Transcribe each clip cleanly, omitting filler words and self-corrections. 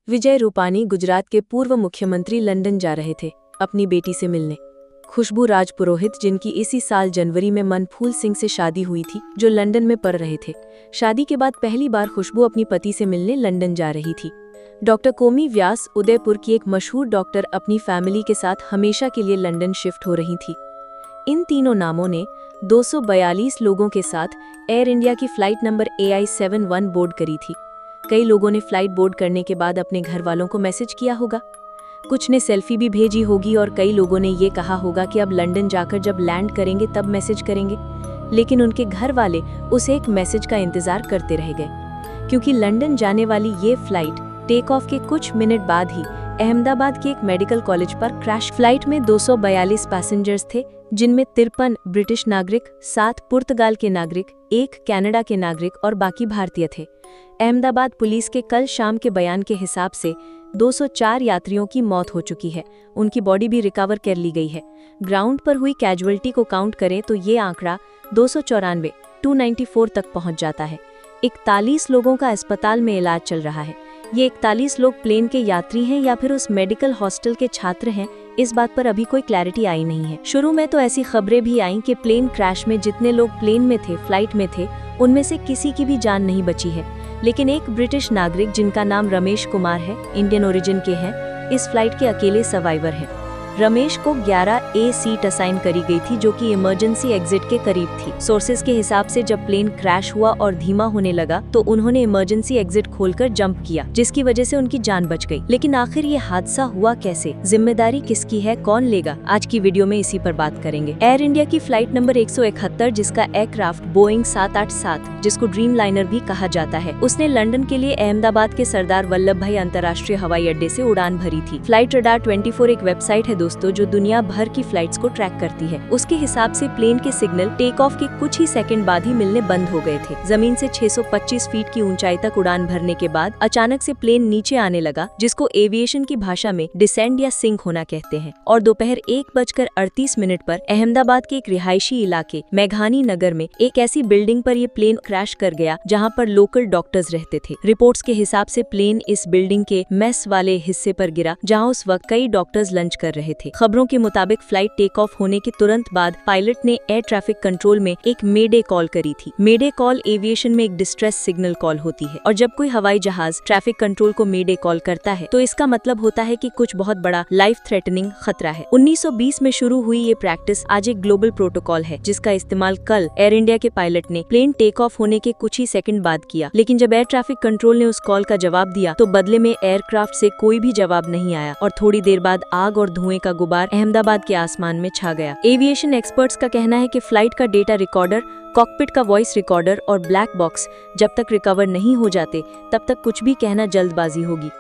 विजय रूपानी गुजरात के पूर्व मुख्यमंत्री लंदन जा रहे थे अपनी बेटी से मिलने। खुशबू राजपुरोहित, जिनकी इसी साल जनवरी में मनफूल सिंह से शादी हुई थी, जो लंदन में पढ़ रहे थे। शादी के बाद पहली बार खुशबू अपनी पति से मिलने लंदन जा रही थी। डॉक्टर कोमी व्यास, उदयपुर की एक मशहूर डॉक्टर, अपनी फैमिली के साथ हमेशा के लिए लंदन शिफ्ट हो रही थी। इन तीनों नामों ने 242 लोगों के साथ एयर इंडिया की फ्लाइट नंबर AI71 बोर्ड करी थी। कई लोगों ने फ्लाइट बोर्ड करने के बाद अपने घर वालों को मैसेज किया होगा, कुछ ने सेल्फी भी भेजी होगी और कई लोगों ने ये कहा होगा कि अब लंदन जाकर जब लैंड करेंगे तब मैसेज करेंगे। लेकिन उनके घर वाले उस एक मैसेज का इंतजार करते रह गए, क्योंकि लंदन जाने वाली ये फ्लाइट टेक ऑफ के कुछ मिनट बाद ही अहमदाबाद के एक मेडिकल कॉलेज पर क्रैश। फ्लाइट में 242 पैसेंजर्स थे, जिनमें 53 ब्रिटिश नागरिक, 7 पुर्तगाल के नागरिक, 1 कनाडा के नागरिक और बाकी भारतीय थे। अहमदाबाद पुलिस के कल शाम के बयान के हिसाब से 204 यात्रियों की मौत हो चुकी है। उनकी बॉडी भी रिकवर कर ली गई है। ग्राउंड पर हुई कैजुअल्टी को काउंट करें तो ये आंकड़ा 294 तक पहुंच जाता है। 41 लोगों का अस्पताल में इलाज चल रहा है। ये 41 लोग प्लेन के यात्री हैं या फिर उस मेडिकल हॉस्टल के छात्र हैं, इस बात पर अभी कोई क्लैरिटी आई नहीं है। शुरू में तो ऐसी खबरें भी आईं कि प्लेन क्रैश में जितने लोग प्लेन में थे, फ्लाइट में थे, उनमें से किसी की भी जान नहीं बची है। लेकिन एक ब्रिटिश नागरिक, जिनका नाम रमेश कुमार है, इंडियन ओरिजिन के हैं, इस फ्लाइट के अकेले सर्वाइवर हैं। रमेश को 11A सीट असाइन करी गई थी, जो कि इमरजेंसी एग्जिट के करीब थी। सोर्सेज के हिसाब से जब प्लेन क्रैश हुआ और धीमा होने लगा तो उन्होंने इमरजेंसी एग्जिट खोलकर जंप किया, जिसकी वजह से उनकी जान बच गई। लेकिन आखिर ये हादसा हुआ कैसे, जिम्मेदारी किसकी है, कौन लेगा? आज की वीडियो में इसी पर बात करेंगे। एयर इंडिया की फ्लाइट नंबर 171, जिसका एयरक्राफ्ट बोइंग 787, जिसको ड्रीम लाइनर भी कहा जाता है, उसने लंदन के लिए अहमदाबाद के सरदार वल्लभ भाई अंतर्राष्ट्रीय हवाई अड्डे से उड़ान भरी थी। फ्लाइट रडार 24 एक वेबसाइट है दोस्तों, जो दुनिया भर की फ्लाइट्स को ट्रैक करती है। उसके हिसाब से प्लेन के सिग्नल टेक ऑफ के कुछ ही सेकंड बाद ही मिलने बंद हो गए थे। जमीन से 625 फीट की ऊंचाई तक उड़ान भरने के बाद अचानक से प्लेन नीचे आने लगा, जिसको एविएशन की भाषा में डिसेंड या सिंक होना कहते हैं। और दोपहर 1:38 पर अहमदाबाद के एक रिहायशी इलाके मेघानी नगर में एक ऐसी बिल्डिंग पर ये प्लेन क्रैश कर गया जहां पर लोकल डॉक्टर्स रहते थे। रिपोर्ट्स के हिसाब से प्लेन इस बिल्डिंग के मेस वाले हिस्से पर गिरा, जहां उस वक्त कई डॉक्टर्स लंच कर रहे थे। खबरों के मुताबिक फ्लाइट टेक ऑफ होने के तुरंत बाद पायलट ने एयर ट्रैफिक कंट्रोल में एक मेडे कॉल करी थी। मेडे कॉल एविएशन में एक डिस्ट्रेस सिग्नल कॉल होती है, और जब कोई हवाई जहाज ट्रैफिक कंट्रोल को मेडे कॉल करता है तो इसका मतलब होता है कि कुछ बहुत बड़ा लाइफ थ्रेटनिंग खतरा है। 1920 में शुरू हुई ये प्रैक्टिस आज एक ग्लोबल प्रोटोकॉल है, जिसका इस्तेमाल कल एयर इंडिया के पायलट ने प्लेन टेक ऑफ होने के कुछ ही सेकंड बाद किया। लेकिन जब एयर ट्रैफिक कंट्रोल ने उस कॉल का जवाब दिया तो बदले में एयरक्राफ्ट से कोई भी जवाब नहीं आया, और थोड़ी देर बाद आग और धुएं का गुबार अहमदाबाद के आसमान में छा गया। एविएशन एक्सपर्ट्स का कहना है कि फ्लाइट का डेटा रिकॉर्डर, कॉकपिट का वॉइस रिकॉर्डर और ब्लैक बॉक्स जब तक रिकवर नहीं हो जाते तब तक कुछ भी कहना जल्दबाजी होगी।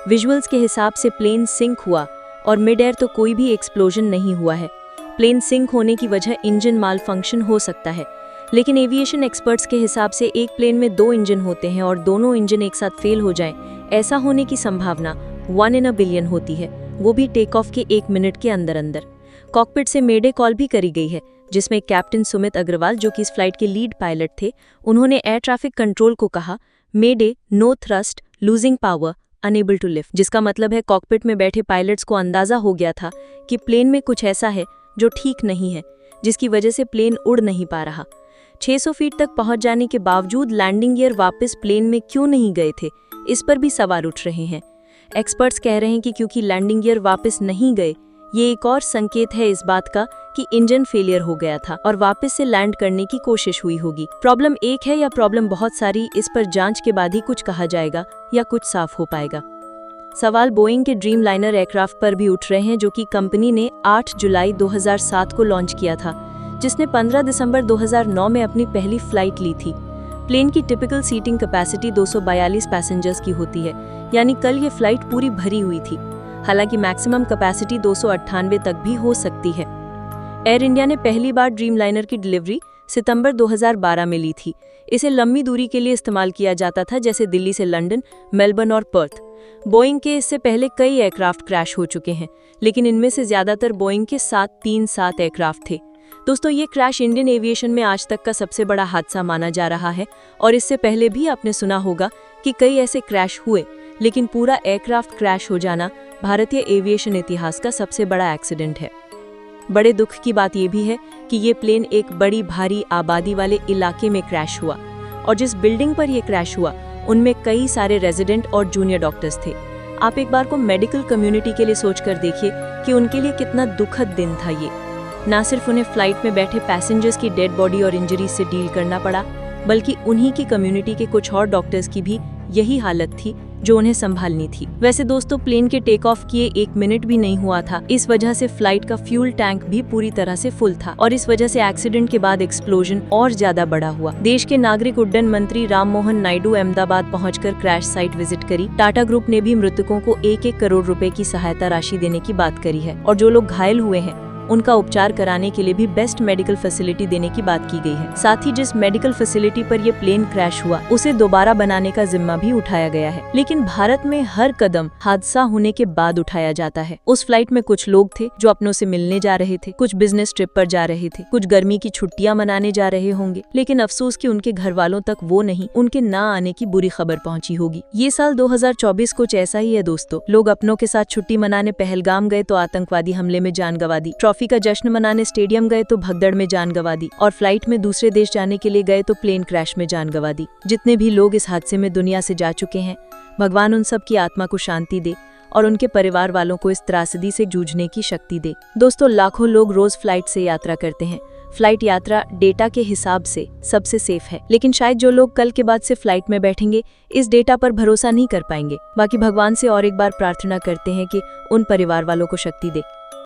विजुअल्स के हिसाब से प्लेन सिंक हुआ और मिड एयर तो कोई भी एक्सप्लोजन नहीं हुआ है। प्लेन सिंक होने की वजह इंजन माल फंक्शन हो सकता है, लेकिन एविएशन एक्सपर्ट्स के हिसाब से एक प्लेन में 2 इंजन होते हैं और दोनों इंजन एक साथ फेल हो जाएं, ऐसा होने की संभावना 1 in a billion होती है, वो भी टेक ऑफ के 1 मिनट के अंदर अंदर। कॉकपिट से मेडे कॉल भी करी गई है, जिसमें कैप्टन सुमित अग्रवाल, जो कि इस फ्लाइट के लीड पायलट थे, उन्होंने एयर ट्रैफिक कंट्रोल को कहा, mayday, no thrust, losing power, unable to lift, जिसका मतलब है कॉकपिट में बैठे पायलट्स को अंदाजा हो गया था कि प्लेन में कुछ ऐसा है जो ठीक नहीं है, जिसकी वजह से प्लेन उड़ नहीं पा रहा। 600 फीट तक पहुंच जाने के बावजूद लैंडिंग गियर वापस प्लेन में क्यों नहीं गए थे, इस पर भी सवाल उठ रहे हैं। एक्सपर्ट्स कह रहे हैं कि क्योंकि लैंडिंग गियर वापस नहीं गए, ये एक और संकेत है इस बात का कि इंजन फेलियर हो गया था और वापस से लैंड करने की कोशिश हुई होगी। प्रॉब्लम एक है या प्रॉब्लम बहुत सारी, इस पर जांच के बाद ही कुछ कहा जाएगा या कुछ साफ हो पाएगा। सवाल बोइंग के ड्रीम लाइनर एयरक्राफ्ट पर भी उठ रहे हैं, जो कि कंपनी ने 8 जुलाई 2007 को लॉन्च किया था, जिसने 15 दिसंबर 2009 में अपनी पहली फ्लाइट ली थी। प्लेन की टिपिकल सीटिंग कैपेसिटी 242 पैसेंजर्स की होती है, यानी कल ये फ्लाइट पूरी भरी हुई थी। हालांकि मैक्सिमम कैपेसिटी 298 तक भी हो सकती है। एयर इंडिया ने पहली बार ड्रीम लाइनर की डिलीवरी सितंबर 2012 में ली थी। इसे लंबी दूरी के लिए इस्तेमाल किया जाता था, जैसे दिल्ली से लंदन, मेलबर्न और पर्थ। बोइंग के इससे पहले कई एयरक्राफ्ट क्रैश हो चुके हैं, लेकिन इनमें से ज्यादातर बोइंग के 737 एयरक्राफ्ट थे। दोस्तों, ये क्रैश इंडियन एविएशन में आज तक का सबसे बड़ा हादसा माना जा रहा है, और इससे पहले भी आपने सुना होगा कि कई ऐसे क्रैश हुए, लेकिन पूरा एयरक्राफ्ट क्रैश हो जाना भारतीय एविएशन इतिहास का सबसे बड़ा एक्सीडेंट है। बड़े दुख की बात यह भी है कि ये प्लेन एक बड़ी भारी आबादी वाले इलाके में क्रैश हुआ, और जिस बिल्डिंग पर यह क्रैश हुआ उनमें कई सारे रेजिडेंट और जूनियर डॉक्टर्स थे। आप एक बार को मेडिकल कम्युनिटी के लिए सोचकर देखिए कि उनके लिए कितना दुखद दिन था ये। ना सिर्फ उन्हें फ्लाइट में बैठे पैसेंजर्स की डेड बॉडी और इंजरीज से डील करना पड़ा, बल्कि उन्हीं की कम्युनिटी के कुछ और डॉक्टर्स की भी यही हालत थी जो उन्हें संभालनी थी। वैसे दोस्तों, प्लेन के टेक ऑफ किए 1 मिनट भी नहीं हुआ था। इस वजह से फ्लाइट का फ्यूल टैंक भी पूरी तरह से फुल था, और इस वजह से एक्सीडेंट के बाद एक्सप्लोजन और ज्यादा बड़ा हुआ। देश के नागरिक उड्डयन मंत्री राम मोहन नायडू अहमदाबाद पहुंचकर क्रैश साइट विजिट करी। टाटा ग्रुप ने भी मृतकों को 1-1 करोड़ रुपए की सहायता राशि देने की बात करी है, और जो लोग घायल हुए हैं उनका उपचार कराने के लिए भी बेस्ट मेडिकल फैसिलिटी देने की बात की गई है। साथ ही जिस मेडिकल फैसिलिटी पर यह प्लेन क्रैश हुआ उसे दोबारा बनाने का जिम्मा भी उठाया गया है। लेकिन भारत में हर कदम हादसा होने के बाद उठाया जाता है। उस फ्लाइट में कुछ लोग थे जो अपनों से मिलने जा रहे थे, कुछ बिजनेस ट्रिप पर जा रहे थे, कुछ गर्मी की छुट्टियां मनाने जा रहे होंगे, लेकिन अफसोस कि उनके घर वालों तक वो नहीं, उनके ना आने की बुरी खबर पहुंची होगी। ये साल 2024 कुछ ऐसा ही है दोस्तों। लोग अपनों के साथ छुट्टी मनाने पहलगाम गए तो आतंकवादी हमले में जान गंवा दी, ट्रॉफी का जश्न मनाने स्टेडियम गए तो भगदड़ में जान गंवा दी, और फ्लाइट में दूसरे देश जाने के लिए गए तो प्लेन क्रैश में जान गंवा दी। जितने भी लोग इस हादसे में दुनिया से जा चुके हैं, भगवान उन सब की आत्मा को शांति दे और उनके परिवार वालों को इस त्रासदी से जूझने की शक्ति दे। दोस्तों, लाखों लोग रोज फ्लाइट से यात्रा करते हैं। फ्लाइट यात्रा डेटा के हिसाब से सबसे सेफ है, लेकिन शायद जो लोग कल के बाद से फ्लाइट में बैठेंगे इस डेटा पर भरोसा नहीं कर पाएंगे। बाकी भगवान से और एक बार प्रार्थना करते हैं कि उन परिवार वालों को शक्ति दे।